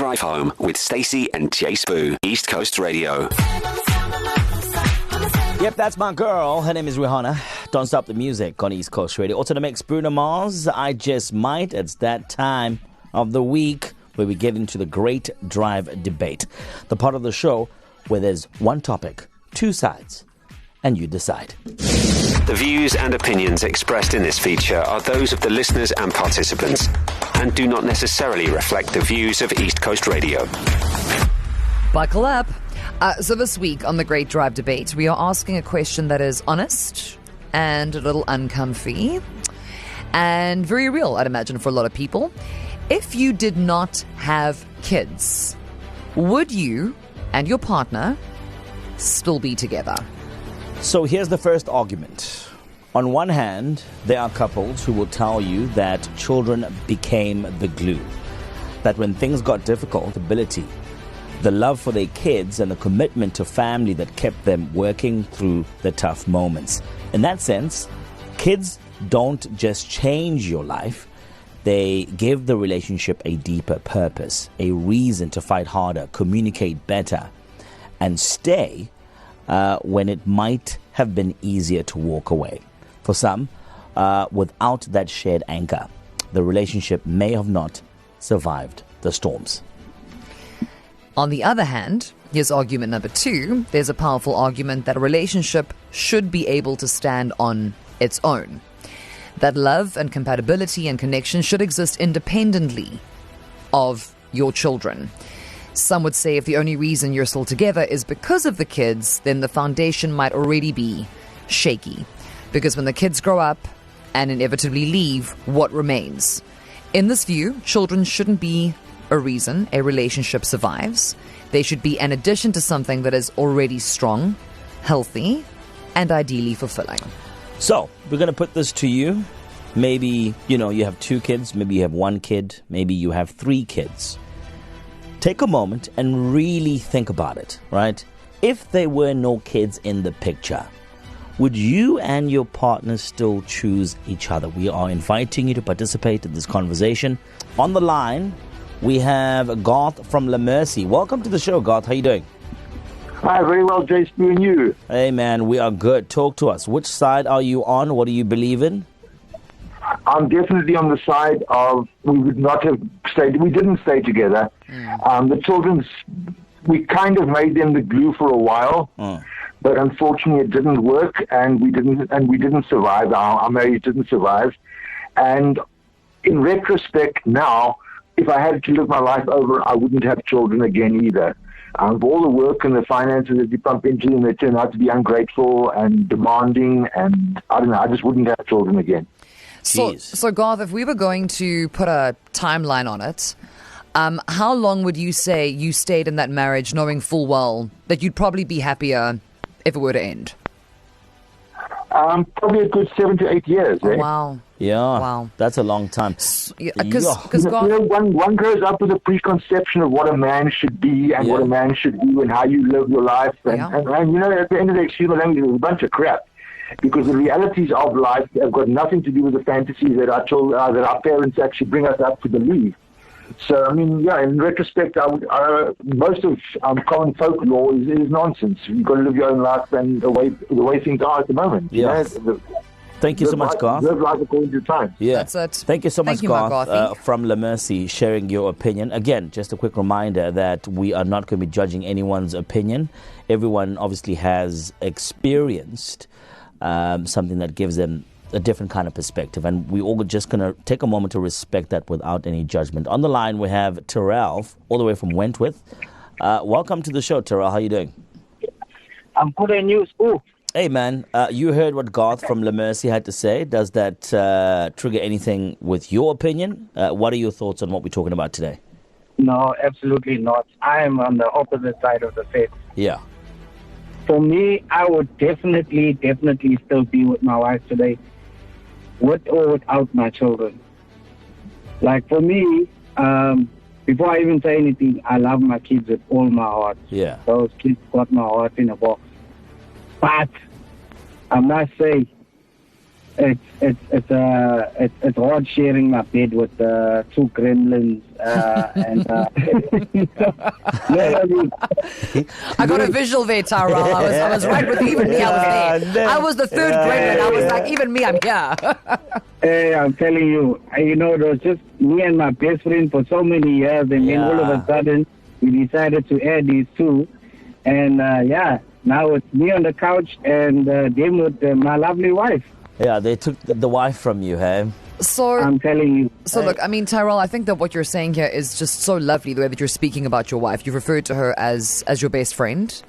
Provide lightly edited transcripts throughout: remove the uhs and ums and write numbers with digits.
Drive Home with Stacey and Jay Spoo, East Coast Radio. Yep, that's my girl. Her name is Rihanna. Don't Stop the Music on East Coast Radio. Also to mix Bruno Mars, I Just Might. It's that time of the week where we get into the Great Drive Debate. The part of the show where there's one topic, two sides, and you decide. The views and opinions expressed in this feature are those of the listeners and participants and do not necessarily reflect the views of East Coast Radio. Buckle up. So this week on the Great Drive Debate, we are asking a question that is honest and a little uncomfy and very real, I'd imagine, for a lot of people. If you did not have kids, would you and your partner still be together? So here's the first argument. On one hand, there are couples who will tell you that children became the glue. That when things got difficult, the love for their kids and the commitment to family that kept them working through the tough moments. In that sense, kids don't just change your life. They give the relationship a deeper purpose, a reason to fight harder, communicate better, and stay when it might have been easier to walk away. For some, without that shared anchor, the relationship may have not survived the storms. On the other hand, here's argument number 2. There's a powerful argument that a relationship should be able to stand on its own. That love and compatibility and connection should exist independently of your children. Some would say if the only reason you're still together is because of the kids, then the foundation might already be shaky. Because when the kids grow up and inevitably leave, what remains? In this view, children shouldn't be a reason a relationship survives. They should be an addition to something that is already strong, healthy, and ideally fulfilling. So, we're going to put this to you. Maybe, you have 2 kids, maybe you have 1 kid, maybe you have 3 kids. Take a moment and really think about it, right? If there were no kids in the picture, would you and your partner still choose each other? We are inviting you to participate in this conversation. On the line, we have Garth from La Mercy. Welcome to the show, Garth. How you doing? Hi, very well, Jace. And you? Hey, man, we are good. Talk to us. Which side are you on? What do you believe in? I'm definitely on the side of we didn't stay together. The children's, we kind of made them the glue for a while, but unfortunately it didn't work, and we didn't survive. Our marriage didn't survive. And in retrospect now, if I had to live my life over, I wouldn't have children again either. For all the work and the finances that you pump into them, they turn out to be ungrateful and demanding, and I don't know, I just wouldn't have children again. So Garth, if we were going to put a timeline on it, how long would you say you stayed in that marriage knowing full well that you'd probably be happier if it were to end? Probably a good 7 to 8 years. Oh, wow. Yeah, wow. That's a long time. Because one grows up with a preconception of what a man should be and what a man should do and how you live your life. And at the end of the day, excuse my language, it's a bunch of crap. Because the realities of life have got nothing to do with the fantasies that our parents actually bring us up to believe. So, I mean, in retrospect, most of common folklore is nonsense. You've got to live your own life and the way things are at the moment. Yeah. Thank you so much, Garth. Live life according to time. Yeah. That's it. Thank you so much, Garth, from La Mercy, sharing your opinion. Again, just a quick reminder that we are not going to be judging anyone's opinion. Everyone obviously has experienced something that gives them a different kind of perspective, and we all just going to take a moment to respect that without any judgment. On the line, we have Terrell, all the way from Wentworth. Welcome to the show, Terrell. How are you doing? I'm good at news. Ooh. Hey, man, you heard what Garth from La Mercy had to say. Does that trigger anything with your opinion? What are your thoughts on what we're talking about today? No, absolutely not. I am on the opposite side of the fence. Yeah. For me, I would definitely still be with my wife today, with or without my children. Like for me, before I even say anything, I love my kids with all my heart. Yeah. Those kids got my heart in a box. But I must say, it's hard sharing my bed with two gremlins I got a visual there, Tyrell. I was right with you. Even me, I was there. I was the third gremlin. I was like, even me, I'm here. Hey, I'm telling you, it was just me and my best friend for so many years, and then all of a sudden we decided to add these two, and now it's me on the couch and them with my lovely wife. Yeah, they took the wife from you, hey? So I'm telling you. So look, I mean, Tyrell, I think that what you're saying here is just so lovely, the way that you're speaking about your wife. You've referred to her as your best friend.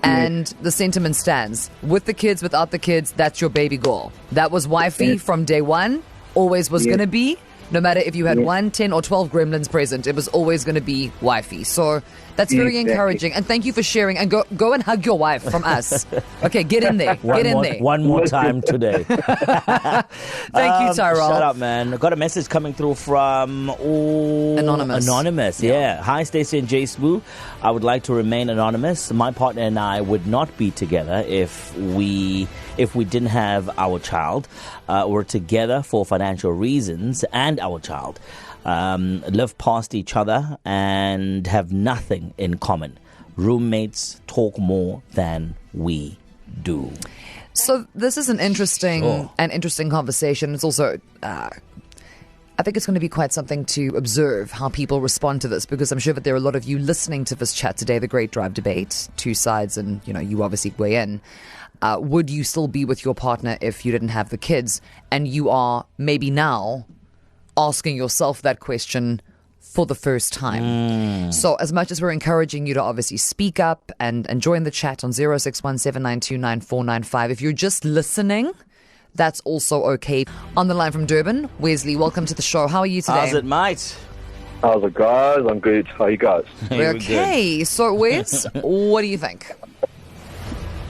And the sentiment stands. With the kids, without the kids, that's your baby girl. That was wifey from day one. Always was going to be. No matter if you had 1, 10 or 12 gremlins present, it was always going to be wifey. So that's very encouraging. And thank you for sharing. And go and hug your wife from us. Okay, get in there. One more time today. Thank you, Tyrell. Shut up, man. I got a message coming through from Anonymous. Yeah. Hi, Stacey and Jay Spoo. I would like to remain anonymous. My partner and I would not be together if we didn't have our child. We're together for financial reasons, and our child live past each other and have nothing in common. Roommates talk more than we do. So this is an interesting conversation. It's also I think it's going to be quite something to observe how people respond to this, because I'm sure that there are a lot of you listening to this chat today, the Great Drive Debate, two sides, and you obviously weigh in. Would you still be with your partner if you didn't have the kids? And you are maybe now asking yourself that question for the first time. So as much as we're encouraging you to obviously speak up and join the chat on 0617929495, if you're just listening, that's also okay. On the line from Durban, Wesley, welcome to the show. How are you today? How's it, mate? How's it, guys? I'm good. How are you guys? We're okay. So, Wes, what do you think?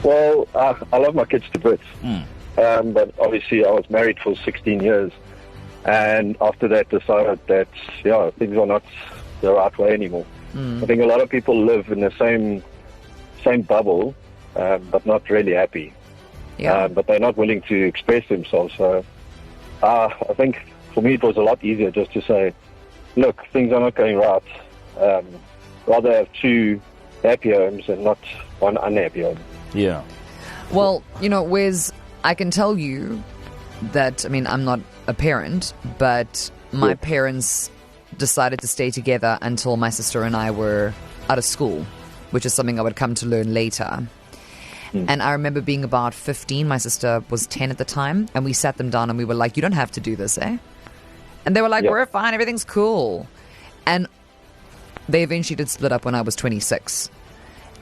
Well, I love my kids to bits. But obviously I was married for 16 years. And after that decided that, things are not the right way anymore. I think a lot of people live in the same bubble, but not really happy. But they're not willing to express themselves. So I think for me it was a lot easier just to say, look, things are not going right. Rather have two happy homes and not one unhappy home. Yeah. Well, Wes, I can tell you that, I'm not a parent, but my parents decided to stay together until my sister and I were out of school, which is something I would come to learn later. And I remember being about 15, my sister was 10 at the time, and we sat them down and we were like, you don't have to do this, eh? And they were like, we're fine, everything's cool. And they eventually did split up when I was 26.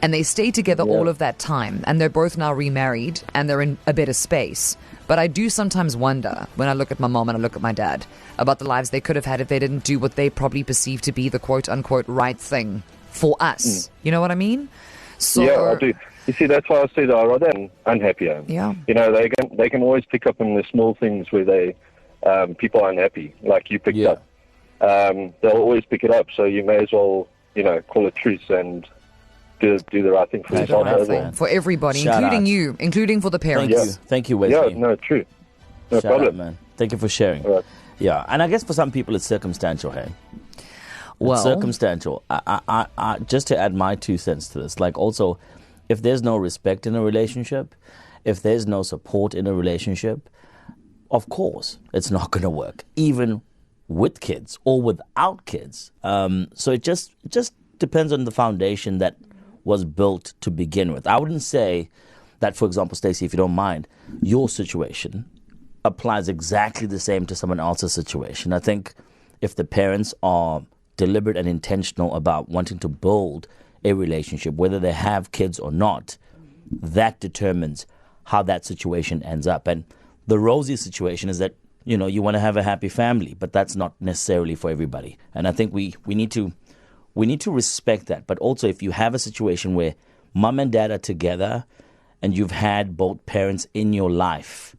And they stayed together all of that time, and they're both now remarried, and they're in a better space. But I do sometimes wonder, when I look at my mom and I look at my dad, about the lives they could have had if they didn't do what they probably perceive to be the quote-unquote right thing for us. You know what I mean? So, yeah, I do. You see, that's why I say that I rather an unhappy home. Yeah. They can always pick up on the small things where people are unhappy, like you picked up. They'll always pick it up, so you may as well, call it truce and do the right thing for yourself as well. For everybody, Shout including out. you, including for the parents. Thank you, Wesley. Yeah, no, true. No Shout problem. out, man. Thank you for sharing. Right. Yeah, and I guess for some people it's circumstantial, hey? Well, It's circumstantial. I just to add my 2 cents to this, like also, if there's no respect in a relationship, if there's no support in a relationship, of course it's not going to work, even with kids or without kids. So it just depends on the foundation that was built to begin with. I wouldn't say that, for example, Stacey, if you don't mind, your situation applies exactly the same to someone else's situation. I think if the parents are deliberate and intentional about wanting to build a relationship, whether they have kids or not, that determines how that situation ends up. And the rosy situation is that, you want to have a happy family, but that's not necessarily for everybody. And I think we need to respect that. But also, if you have a situation where mom and dad are together and you've had both parents in your life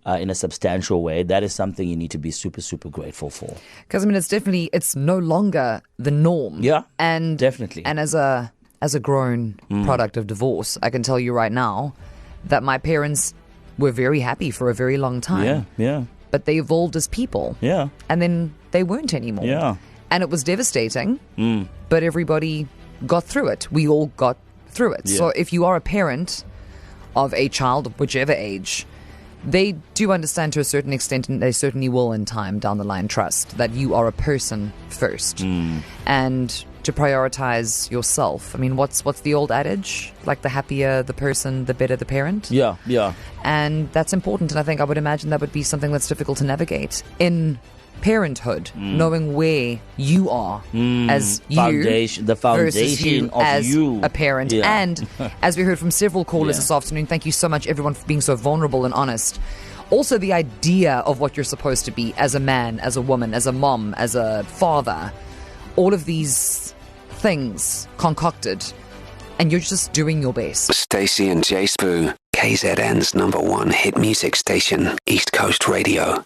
in a substantial way, that is something you need to be super, super grateful for. Because it's no longer the norm. Yeah, and definitely. And as a grown product of divorce, I can tell you right now that my parents were very happy for a very long time. Yeah, yeah, But they evolved as people. yeah, And then they weren't anymore. yeah. And it was devastating, but everybody got through it. We all got through it. Yeah. So if you are a parent of a child of whichever age, they do understand to a certain extent, and they certainly will in time down the line trust that you are a person first. And to prioritize yourself. I mean, what's the old adage? Like, the happier the person, the better the parent. Yeah, yeah. And that's important. And I would imagine that would be something that's difficult to navigate in parenthood, knowing where you are as you, the versus foundation you of as you. a parent. Yeah. And as we heard from several callers Yeah. this afternoon, thank you so much, everyone, for being so vulnerable and honest. Also, the idea of what you're supposed to be as a man, as a woman, as a mom, as a father, all of these things concocted, and you're just doing your best. Stacey and Jay Spoo, KZN's #1 hit music station, East Coast Radio.